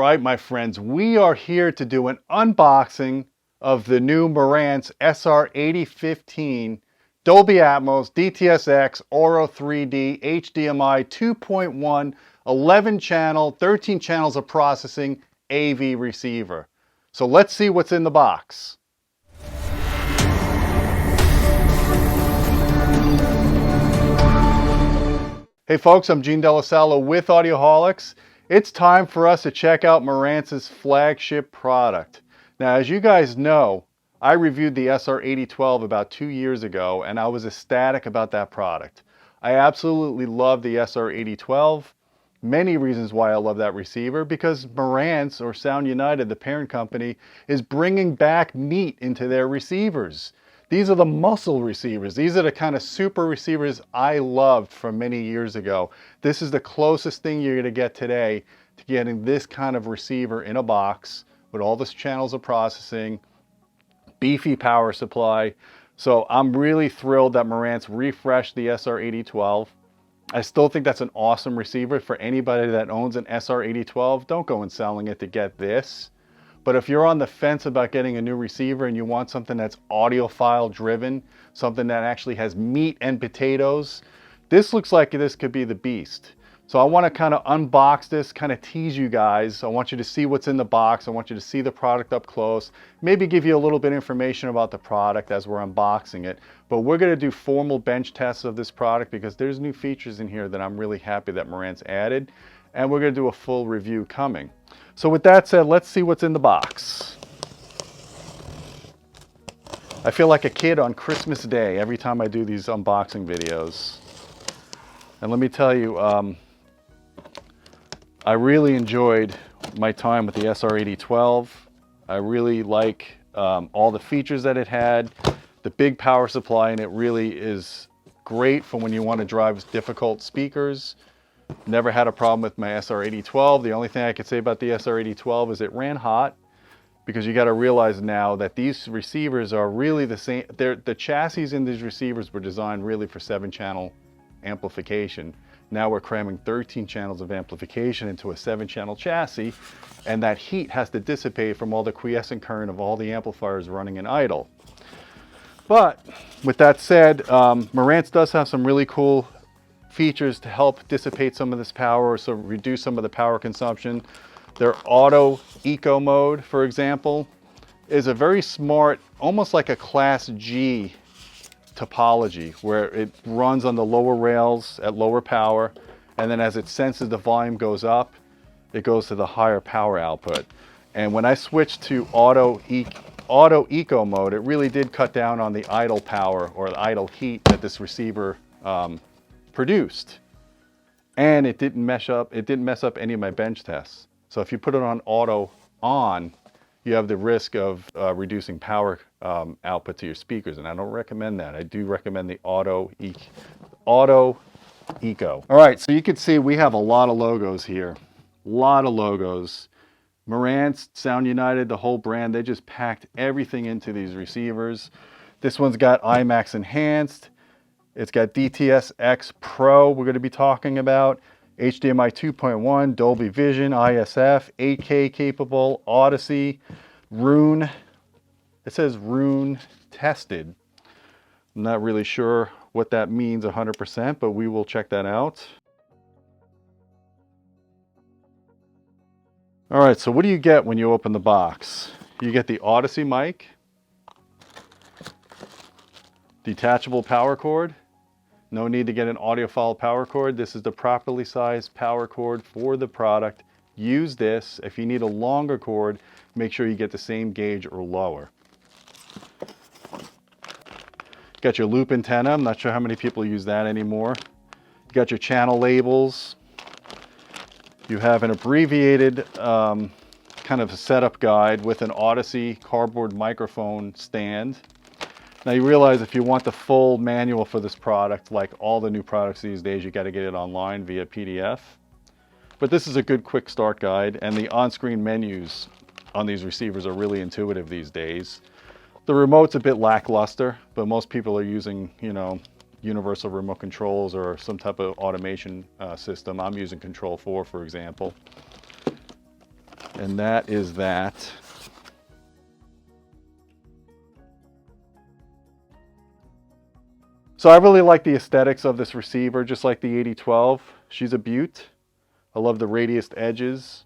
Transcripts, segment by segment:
right, my friends, we are here to do an unboxing of the new Marantz SR8015 Dolby Atmos, DTS:X, Auro 3D, HDMI 2.1, 11 channel, 13 channels of processing AV receiver. So let's see what's in the box. Hey folks, I'm Gene Delasalo with Audioholics. It's time for us to check out Marantz's flagship product. Now, as you guys know, I reviewed the SR8012 about 2 years ago, and I was ecstatic about that product. I absolutely love the SR8012. Many reasons why I love that receiver, because Marantz, or Sound United, the parent company, is bringing back meat into their receivers. These are the muscle receivers. These are the kind of super receivers I loved from many years ago. This is the closest thing you're going to get today to getting this kind of receiver in a box with all the channels of processing, beefy power supply. So I'm really thrilled that Marantz refreshed the SR8012. I still think that's an awesome receiver. For anybody that owns an SR8012, don't go and selling it to get this. But if you're on the fence about getting a new receiver and you want something that's audiophile driven, something that actually has meat and potatoes, this looks like this could be the beast. So I want to kind of unbox this, kind of tease you guys. I want you to see what's in the box. I want you to see the product up close, maybe give you a little bit of information about the product as we're unboxing it. But we're going to do formal bench tests of this product because there's new features in here that I'm really happy that Marantz added. And we're going to do a full review coming. So with that said, let's see what's in the box. I feel like a kid on Christmas Day every time I do these unboxing videos. And let me tell you, I really enjoyed my time with the SR8012. I really like all the features that it had, the big power supply, and it really is great for when you want to drive difficult speakers. Never had a problem with my SR8012. The only thing I could say about the SR8012 is it ran hot, because you got to realize now that these receivers are really the same. The chassis in these receivers were designed really for 7-channel amplification. Now we're cramming 13 channels of amplification into a 7-channel chassis, and that heat has to dissipate from all the quiescent current of all the amplifiers running in idle. But with that said, Marantz does have some really cool features to help dissipate some of this power, so reduce some of the power consumption. Their auto eco mode, for example, is a very smart, almost like a class G topology, where it runs on the lower rails at lower power, and then as it senses the volume goes up, it goes to the higher power output. And when I switched to auto eco mode, it really did cut down on the idle power or the idle heat that this receiver produced, and it didn't mess up any of my bench tests. So if you put it on auto on, you have the risk of reducing power output to your speakers, and I don't recommend that. I do recommend the auto eco. All right, so you can see we have a lot of logos here, a lot of logos. Marantz, Sound United, the whole brand, they just packed everything into these receivers. This one's got IMAX enhanced. It's got DTS-X Pro we're going to be talking about, HDMI 2.1, Dolby Vision, ISF, 8K capable, Odyssey, Roon. It says Roon tested. I'm not really sure what that means 100%, but we will check that out. All right, so what do you get when you open the box? You get the Odyssey mic, detachable power cord. No need to get an audiophile power cord. This is the properly sized power cord for the product. Use this. If you need a longer cord, make sure you get the same gauge or lower. Got your loop antenna. I'm not sure how many people use that anymore. You got your channel labels. You have an abbreviated kind of a setup guide with an Odyssey cardboard microphone stand. Now you realize if you want the full manual for this product, like all the new products these days, you got to get it online via PDF. But this is a good quick start guide, and the on-screen menus on these receivers are really intuitive these days. The remote's a bit lackluster, but most people are using, you know, universal remote controls or some type of automation system. I'm using Control 4, for example. And that is that. So I really like the aesthetics of this receiver, just like the 8012. She's a beaut. I love the radiused edges.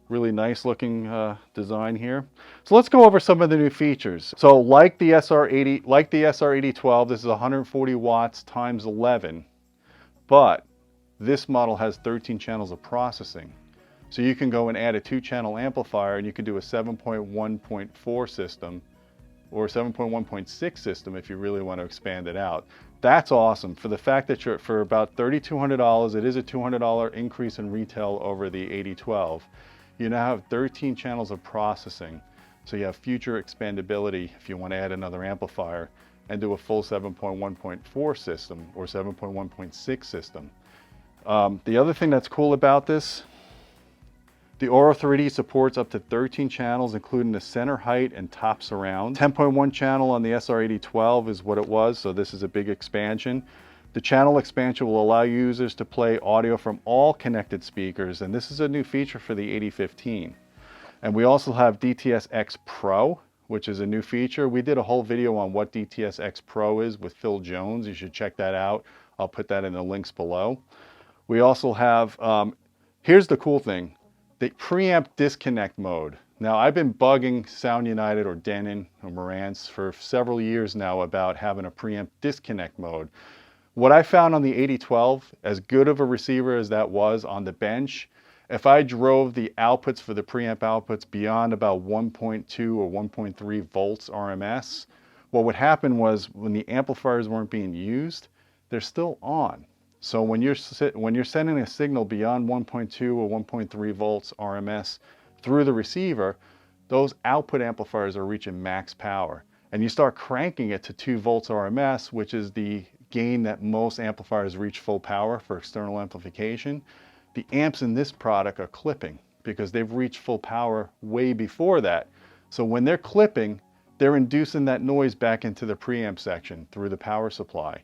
Really nice looking design here. So let's go over some of the new features. So like the SR8012, this is 140 watts times 11, but this model has 13 channels of processing. So you can go and add a 2-channel amplifier and you can do a 7.1.4 system or 7.1.6 system if you really want to expand it out. That's awesome. For the fact that you're for about $3,200, it is a $200 increase in retail over the 8012. You now have 13 channels of processing. So you have future expandability if you want to add another amplifier and do a full 7.1.4 system or 7.1.6 system. The other thing that's cool about this, the Auro 3D supports up to 13 channels, including the center height and top surround. 10.1 channel on the SR8012 is what it was, so this is a big expansion. The channel expansion will allow users to play audio from all connected speakers, and this is a new feature for the 8015. And we also have DTS X Pro, which is a new feature. We did a whole video on what DTS X Pro is with Phil Jones. You should check that out. I'll put that in the links below. We also have, here's the cool thing, the Preamp Disconnect mode. Now, I've been bugging Sound United or Denon or Marantz for several years now about having a Preamp Disconnect mode. What I found on the 8012, as good of a receiver as that was on the bench, if I drove the outputs for the preamp outputs beyond about 1.2 or 1.3 volts RMS, what would happen was when the amplifiers weren't being used, they're still on. So when you're sending a signal beyond 1.2 or 1.3 volts RMS through the receiver, those output amplifiers are reaching max power. And you start cranking it to 2 volts RMS, which is the gain that most amplifiers reach full power for external amplification. The amps in this product are clipping because they've reached full power way before that. So when they're clipping, they're inducing that noise back into the preamp section through the power supply.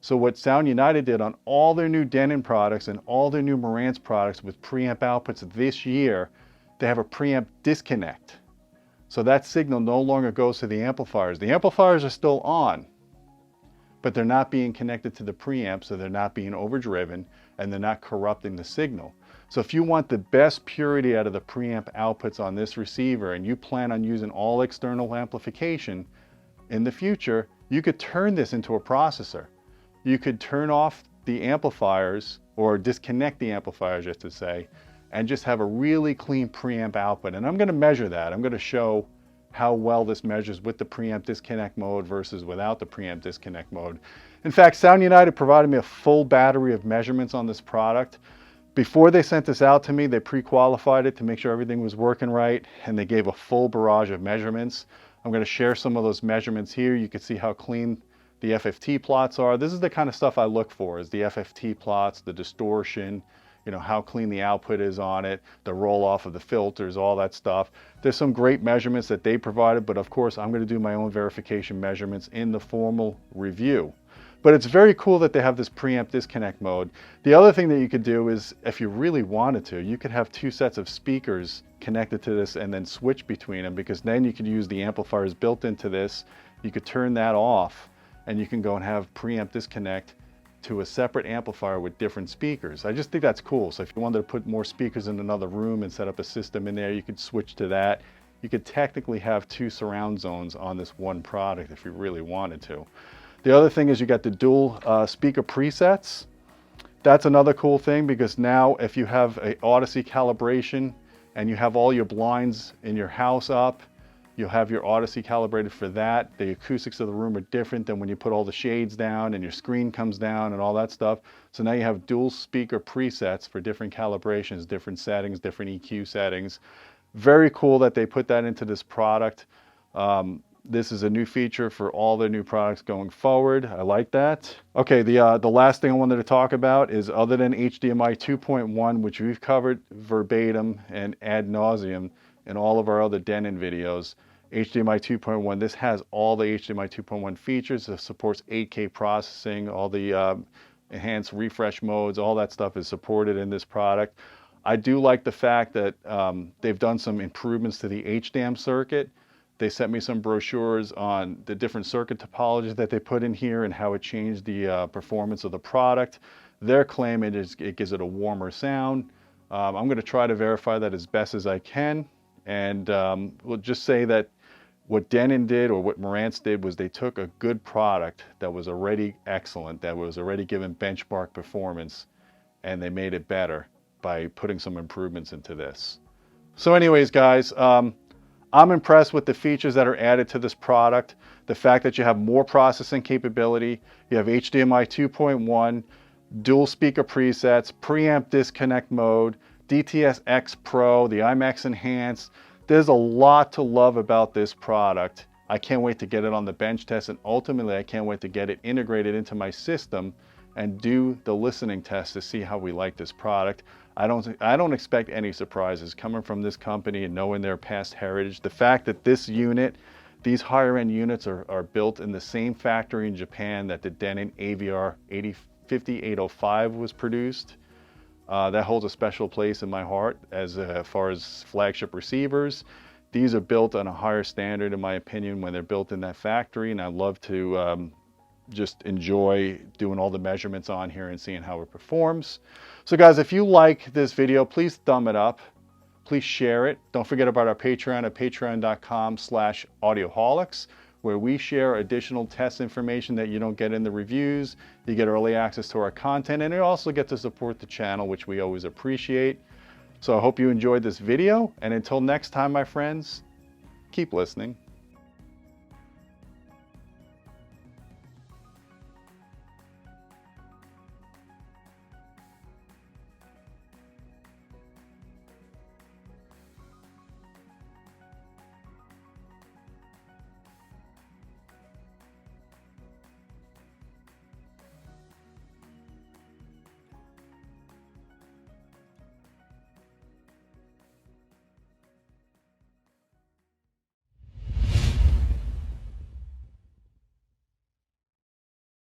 So what Sound United did on all their new Denon products and all their new Marantz products with preamp outputs this year, they have a preamp disconnect. So that signal no longer goes to the amplifiers. The amplifiers are still on, but they're not being connected to the preamp, so they're not being overdriven and they're not corrupting the signal. So if you want the best purity out of the preamp outputs on this receiver and you plan on using all external amplification in the future, you could turn this into a processor. You could turn off the amplifiers or disconnect the amplifiers, just to say, and just have a really clean preamp output. And I'm going to measure that. I'm going to show how well this measures with the preamp disconnect mode versus without the preamp disconnect mode. In fact, Sound United provided me a full battery of measurements on this product. Before they sent this out to me, they pre-qualified it to make sure everything was working right, and they gave a full barrage of measurements. I'm going to share some of those measurements here. You can see how clean the FFT plots are. This is the kind of stuff I look for, is the FFT plots, the distortion, you know, how clean the output is on it, the roll off of the filters, all that stuff. There's some great measurements that they provided, but of course I'm going to do my own verification measurements in the formal review. But it's very cool that they have this preamp disconnect mode. The other thing that you could do is, if you really wanted to, you could have 2 sets of speakers connected to this and then switch between them, because then you could use the amplifiers built into this. You could turn that off and you can go and have preamp disconnect to a separate amplifier with different speakers. I just think that's cool. So if you wanted to put more speakers in another room and set up a system in there, you could switch to that. You could technically have 2 surround zones on this one product if you really wanted to. The other thing is you got the dual speaker presets. That's another cool thing, because now if you have a Odyssey calibration and you have all your blinds in your house up, you'll have your Odyssey calibrated for that. The acoustics of the room are different than when you put all the shades down and your screen comes down and all that stuff. So now you have dual speaker presets for different calibrations, different settings, different EQ settings. Very cool that they put that into this product. This is a new feature for all their new products going forward. I like that. Okay, the last thing I wanted to talk about is, other than HDMI 2.1, which we've covered verbatim and ad nauseum in all of our other Denon videos, HDMI 2.1, this has all the HDMI 2.1 features. It supports 8K processing, all the enhanced refresh modes, all that stuff is supported in this product. I do like the fact that they've done some improvements to the HDAM circuit. They sent me some brochures on the different circuit topologies that they put in here and how it changed the performance of the product. Their claim it gives it a warmer sound. I'm going to try to verify that as best as I can. And we'll just say that what Denon did, or what Marantz did, was they took a good product that was already excellent, that was already given benchmark performance, and they made it better by putting some improvements into this. So anyways, guys, I'm impressed with the features that are added to this product. The fact that you have more processing capability, you have HDMI 2.1, dual speaker presets, preamp disconnect mode, DTS X Pro, the IMAX Enhanced. There's a lot to love about this product. I can't wait to get it on the bench test, and ultimately I can't wait to get it integrated into my system and do the listening test to see how we like this product. I don't expect any surprises coming from this company and knowing their past heritage. The fact that this unit, these higher end units are built in the same factory in Japan that the Denon AVR 50805 was produced. That holds a special place in my heart as far as flagship receivers. These are built on a higher standard, in my opinion, when they're built in that factory, and I love to just enjoy doing all the measurements on here and seeing how it performs. So guys, if you like this video, please thumb it up. Please share it. Don't forget about our Patreon at patreon.com/audioholics, where we share additional test information that you don't get in the reviews. You get early access to our content, and you also get to support the channel, which we always appreciate. So I hope you enjoyed this video, and until next time, my friends, keep listening.